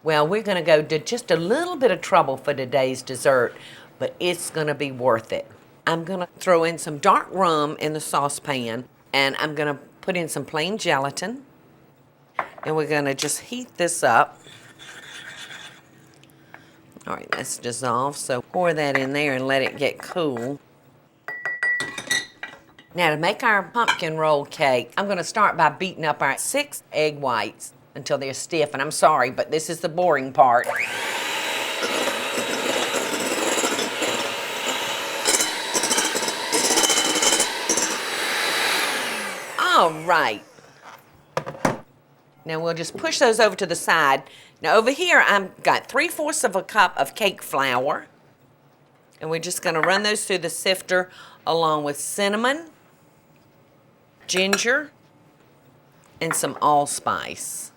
Well, we're going to go to just a little bit of trouble for today's dessert, but it's going to be worth it. I'm going to throw in some dark rum in the saucepan, and I'm going to put in some plain gelatin, and we're going to just heat this up. All right, that's dissolved, so pour that in there and let it get cool. Now, to make our pumpkin roll cake, I'm going to start by beating up our 6 egg whites until they're stiff, and I'm sorry, but this is the boring part. All right. Now we'll just push those over to the side. Now over here, I've got 3/4 of a cup of cake flour, and we're just going to run those through the sifter along with cinnamon, ginger, and some allspice.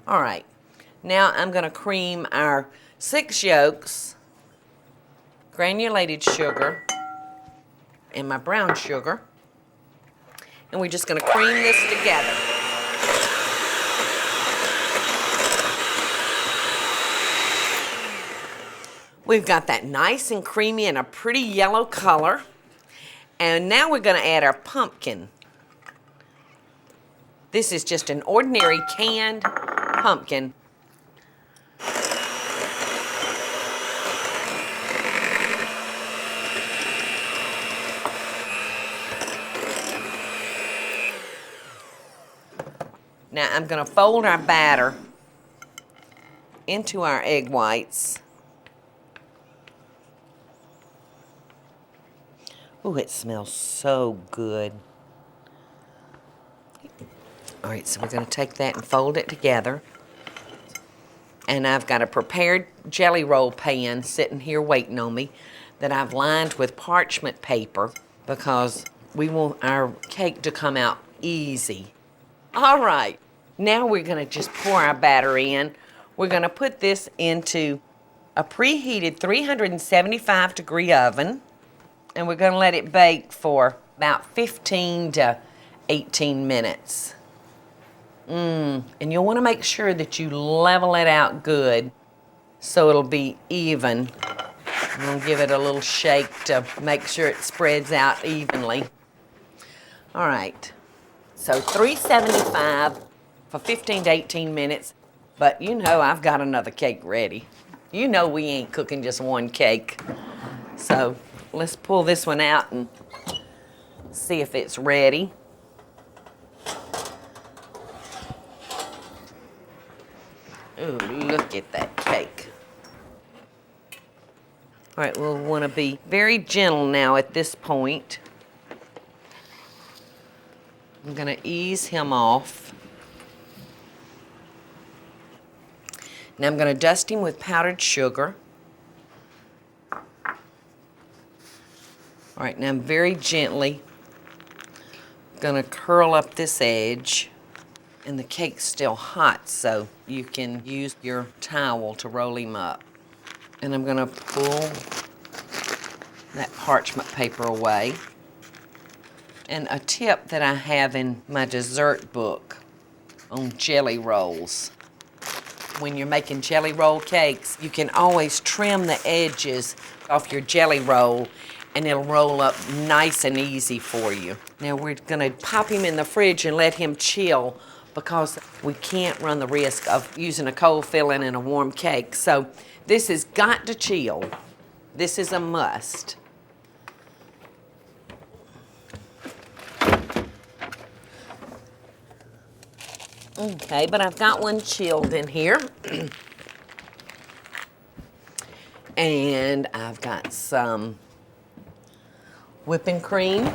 All right, now I'm going to cream our 6 yolks, granulated sugar, and my brown sugar. And we're just going to cream this together. We've got that nice and creamy and a pretty yellow color. And now we're going to add our pumpkin. This is just an ordinary canned pumpkin. Now I'm going to fold our batter into our egg whites. Ooh, it smells so good. All right, so we're going to take that and fold it together. And I've got a prepared jelly roll pan sitting here waiting on me that I've lined with parchment paper because we want our cake to come out easy. All right, now we're going to just pour our batter in. We're going to put this into a preheated 375-degree oven, and we're going to let it bake for about 15 to 18 minutes. And you'll want to make sure that you level it out good so it'll be even. We'll give it a little shake to make sure it spreads out evenly. All right, so 375 for 15 to 18 minutes, but you know I've got another cake ready. You know we ain't cooking just one cake. So let's pull this one out and see if it's ready. Ooh, look at that cake. All right, we'll want to be very gentle now at this point. I'm going to ease him off. Now I'm going to dust him with powdered sugar. All right, now I'm very gently going to curl up this edge. And the cake's still hot, so you can use your towel to roll him up. And I'm going to pull that parchment paper away. And a tip that I have in my dessert book on jelly rolls. When you're making jelly roll cakes, you can always trim the edges off your jelly roll and it'll roll up nice and easy for you. Now we're going to pop him in the fridge and let him chill because we can't run the risk of using a cold filling in a warm cake. So this has got to chill. This is a must. Okay, but I've got one chilled in here. And I've got some whipping cream.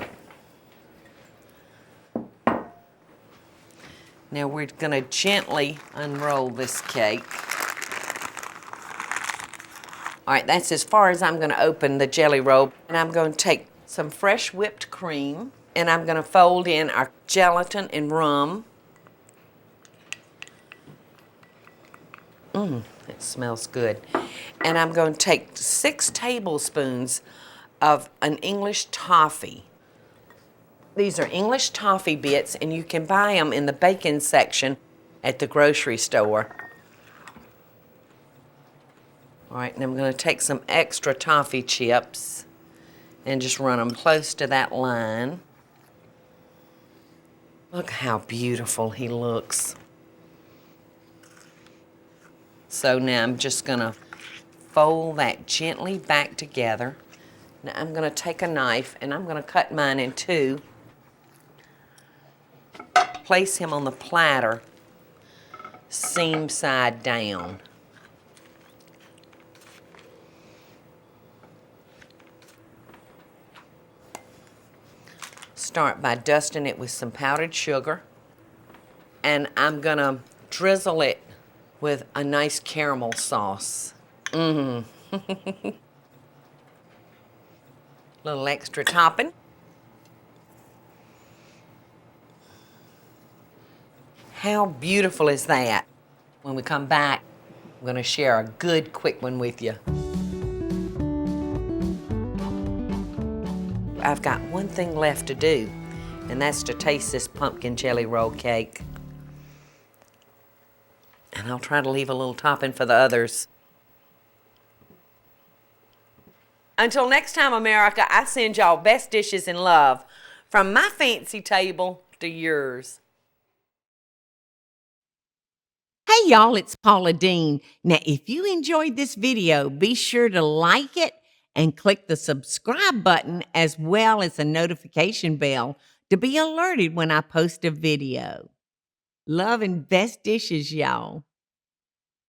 Now we're going to gently unroll this cake. All right, that's as far as I'm going to open the jelly roll. And I'm going to take some fresh whipped cream and I'm going to fold in our gelatin and rum. It smells good. And I'm going to take 6 tablespoons of an English toffee. These are English toffee bits, and you can buy them in the bacon section at the grocery store. All right, and I'm going to take some extra toffee chips and just run them close to that line. Look how beautiful he looks. So now I'm just going to fold that gently back together. Now I'm going to take a knife and I'm going to cut mine in two. Place him on the platter, seam side down. Start by dusting it with some powdered sugar, and I'm gonna drizzle it with a nice caramel sauce. Little extra topping. How beautiful is that? When we come back, I'm gonna share a good quick one with you. I've got one thing left to do, and that's to taste this pumpkin jelly roll cake. And I'll try to leave a little topping for the others. Until next time, America, I send y'all best dishes in love. From my fancy table to yours. Hey y'all, it's Paula Deen. Now, if you enjoyed this video, be sure to like it and click the subscribe button as well as the notification bell to be alerted when I post a video. Love and best dishes, y'all.